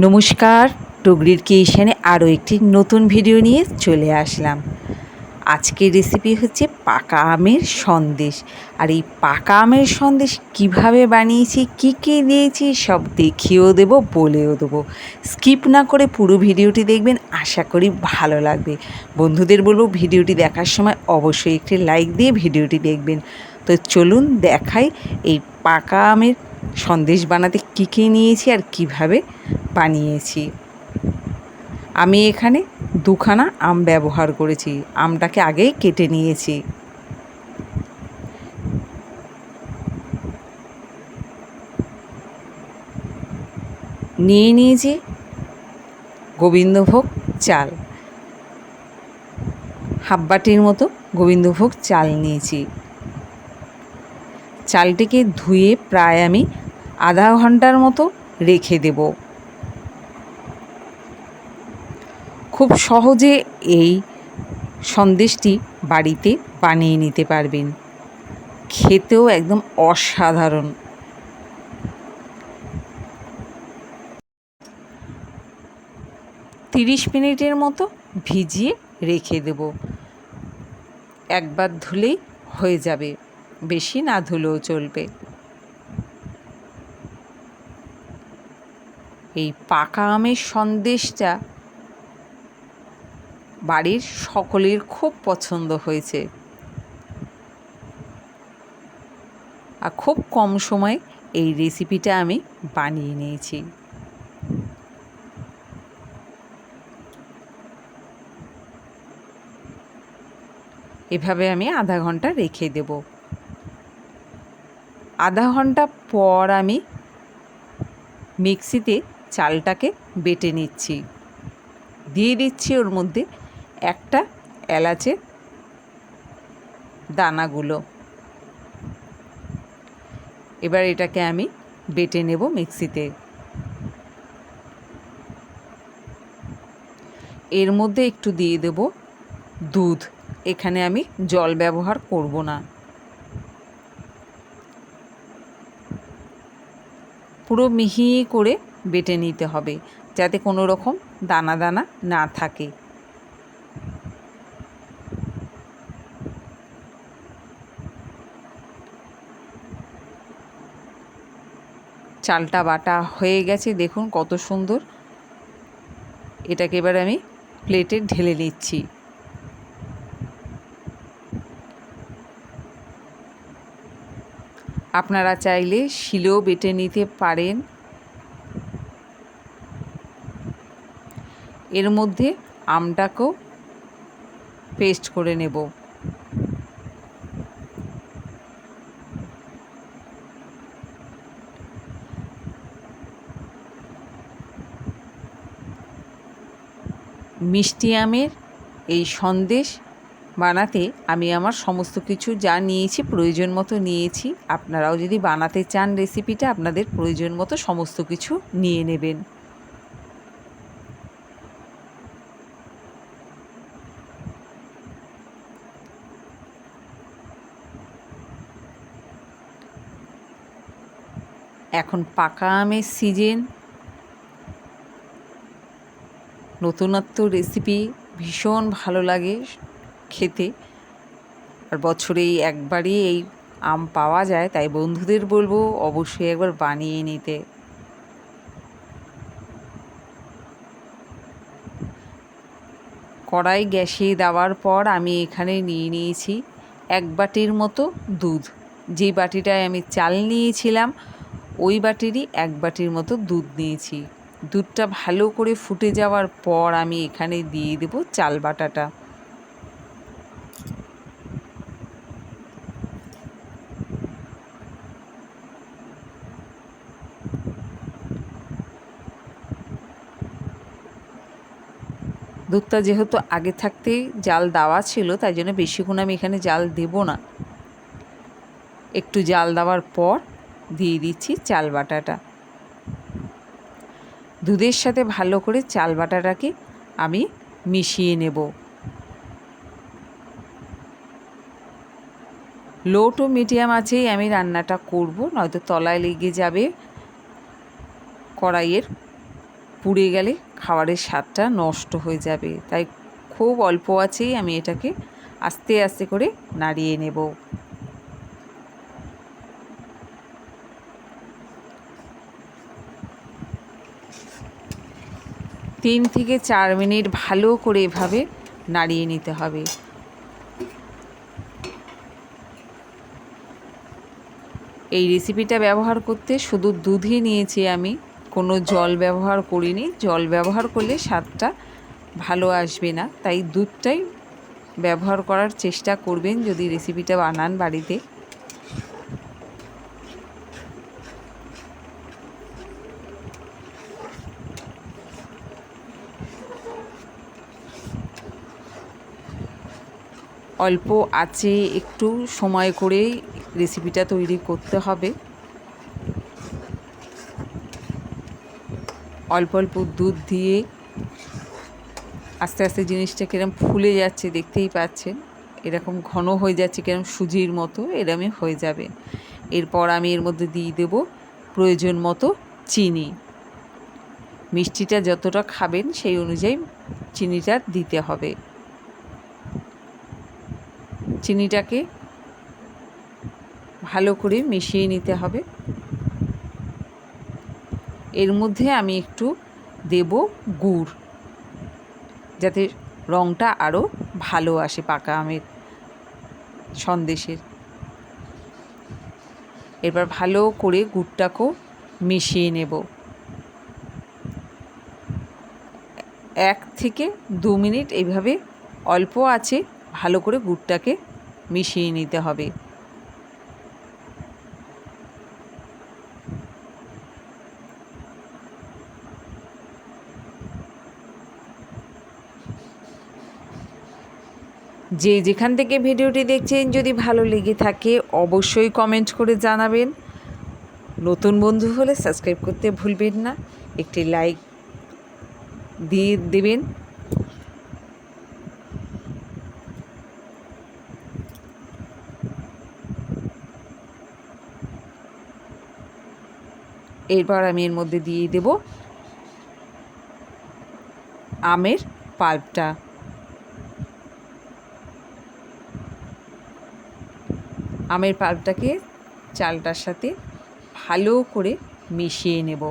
নমস্কার, টুগরির কিচেনে আরও একটি নতুন ভিডিও নিয়ে চলে আসলাম। আজকের রেসিপি হচ্ছে পাকা আমের সন্দেশ। আর এই পাকা আমের সন্দেশ কিভাবে বানিয়েছি, কী কী দিয়েছি সব দেখিয়েও দেবো, বলেও দেবো। স্কিপ না করে পুরো ভিডিওটি দেখবেন, আশা করি ভালো লাগবে। বন্ধুদের বলবো ভিডিওটি দেখার সময় অবশ্যই একটি লাইক দিয়ে ভিডিওটি দেখবেন। তো চলুন দেখাই এই পাকা আমের সন্দেশ বানাতে কী কী নিয়েছি আর কিভাবে বানিয়েছি। আমি এখানে দুখানা আম ব্যবহার করেছি। আমটাকে আগেই কেটে নিয়েছি। নিয়ে নিয়েছি গোবিন্দভোগ চাল, হাফ বাটির মতো গোবিন্দভোগ চাল নিয়েছি। চালটিকে ধুয়ে প্রায় আমি আধা ঘন্টার মতো রেখে দেব। খুব সহজে এই সন্দেশটি বাড়িতে বানিয়ে নিতে পারবেন। খেতেও একদম অসাধারণ। তিরিশ মিনিটের মতো ভিজিয়ে রেখে দেব। একবার ধুলেই হয়ে যাবে, বেশি না ধুলেও চলবে। এই পাকা আমের সন্দেশটা বাড়ির সকলের খুব পছন্দ হয়েছে, আর খুব কম সময়ে এই রেসিপিটা আমি বানিয়ে নিয়েছি। এভাবে আমি আধা ঘন্টা রেখে দেব। আধা ঘন্টা পর আমি মিক্সিতে চালটাকে বেটে নিচ্ছি। দিয়ে দিচ্ছি ওর মধ্যে একটা এলাচের দানাগুলো। এবার এটাকে আমি বেটে নেব মিক্সিতে। এর মধ্যে একটু দিয়ে দেব দুধ। এখানে আমি জল ব্যবহার করব না। পুরো মিহি করে বেটে নিতে হবে, যাতে কোনো রকম দানা দানা না থাকে। চালটা বাটা হয়ে গেছে, দেখুন কত সুন্দর। এটাকে এবার আমি প্লেটে ঢেলে নিচ্ছি। আপনারা চাইলে শিলেও বেটে নিতে পারেন। এর মধ্যে আমটাকেও পেস্ট করে নেব। মিষ্টি আমের এই সন্দেশ বানাতে আমি আমার সমস্ত কিছু যা নিয়েছি প্রয়োজন মতো নিয়েছি। আপনারাও যদি বানাতে চান রেসিপিটা, আপনাদের প্রয়োজন মতো সমস্ত কিছু নিয়ে নেবেন। এখন পাকা আমের সিজন, নতুনত্ব রেসিপি ভীষণ ভালো লাগে খেতে। আর বছরে একবারই এই আম পাওয়া যায়, তাই বন্ধুদের বলবো অবশ্যই একবার বানিয়ে নিতে। কড়াই গ্যাসে দেওয়ার পর আমি এখানে নিয়ে নিয়েছি এক বাটির মতো দুধ। যেই বাটিটায় আমি চাল নিয়েছিলাম ওই বাটিরই এক বাটির মতো দুধ নিয়েছি। দুধটা ভালো করে ফুটে যাওয়ার পর আমি এখানে দিয়ে দেব চাল বাটাটা। দুধটা যেহেতু আগে থাকতেই জাল দেওয়া ছিল, তাই জন্য বেশিক্ষণ আমি এখানে জাল দেব না। একটু জাল দেওয়ার পর দিয়ে দিচ্ছি চাল বাটাটা। দুধের সাথে ভালো করে চাল বাটাটাকে আমি মিশিয়ে নেব। লো টু মিডিয়াম আঁচেই আমি রান্নাটা করব, নয়তো তলায় লেগে যাবে কড়াইয়ের পুড়ে গেলে খাবারের স্বাদটা নষ্ট হয়ে যাবে, তাই খুব অল্প আঁচেই আমি এটাকে আস্তে আস্তে করে নাড়িয়ে নেব। তিন থেকে 4 মিনিট ভালো করে এভাবে নাড়িয়ে নিতে হবে। এই রেসিপিটা ব্যবহার করতে শুধু দুধই নিয়েছি আমি, কোনো জল ব্যবহার করিনি। জল ব্যবহার করলে স্বাদটা ভালো আসবে না, তাই দুধটাই ব্যবহার করার চেষ্টা করবেন যদি রেসিপিটা বানান বাড়িতে। অল্প আঁচে একটু সময় করে রেসিপিটা তৈরি করতে হবে। অল্প অল্প দুধ দিয়ে আস্তে আস্তে জিনিসটা কিরম ফুলে যাচ্ছে দেখতেই পাচ্ছেন, এরকম ঘন হয়ে যাচ্ছে কিরম সুজির মতো, এরমই হয়ে যাবে। এরপর আমি এর মধ্যে দিয়ে দেব প্রয়োজন মতো চিনি। মিষ্টিটা যতটা খাবেন সেই অনুযায়ী চিনিটা দিতে হবে। চিনিটাকে ভালো করে মিশিয়ে নিতে হবে। এর মধ্যে আমি একটু দেব গুড়, যাতে রঙটা আরও ভালো আসে পাকা আমের সন্দেশের। এবার ভালো করে গুড়টাকেও মিশিয়ে নেব। 1 থেকে 2 মিনিট এইভাবে অল্প আঁচে ভালো করে গুড়টাকে মিশিয়ে নিতে হবে। যে যেখান থেকে ভিডিওটি দেখছেন যদি ভালো লেগে থাকে অবশ্যই কমেন্ট করে জানাবেন। নতুন বন্ধু হলে সাবস্ক্রাইব করতে ভুলবেন না, একটি লাইক দিয়ে দেবেন। এরপর আমি এর মধ্যে দিয়ে দেব আমের পাল্পটা। আমের পাল্পটাকে চালটার সাথে ভালো করে মিশিয়ে নেব।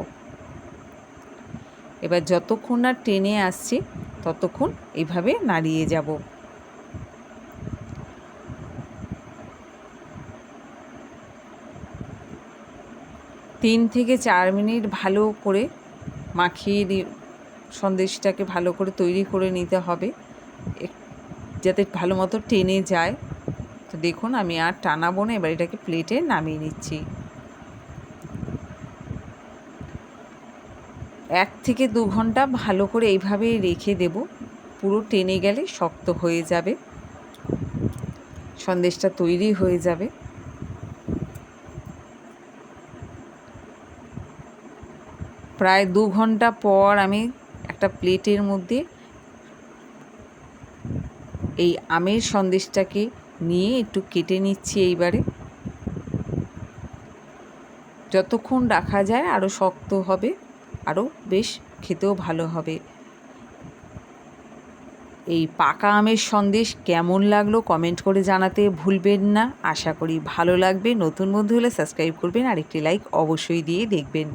এবার যতক্ষণ না টেনে আসছে ততক্ষণ এইভাবে নাড়িয়ে যাব। তিন থেকে 4 মিনিট ভালো করে মাখিয়ে সন্দেশটাকে ভালো করে তৈরি করে নিতে হবে, যাতে ভালো মতো টেনে যায়। তো দেখুন আমি আর টানাবো না, এবার এটাকে প্লেটে নামিয়ে নিচ্ছি। 1 থেকে 2 ঘন্টা ভালো করে এইভাবেই রেখে দেব। পুরো টেনে গেলে শক্ত হয়ে যাবে, সন্দেশটা তৈরি হয়ে যাবে। প্রায় 2 ঘন্টা পর আমি একটা প্লেটের মধ্যে এই আমের সন্দেশটাকে নিয়ে একটু কেটে নিচ্ছি। এইবারে যতক্ষণ রাখা যায় আরও শক্ত হবে, আরও বেশ খেতেও ভালো হবে। এই পাকা আমের সন্দেশ কেমন লাগলো কমেন্ট করে জানাতে ভুলবেন না। আশা করি ভালো লাগবে। নতুন বন্ধু হলে সাবস্ক্রাইব করবেন আর একটি লাইক অবশ্যই দিয়ে দেখবেন।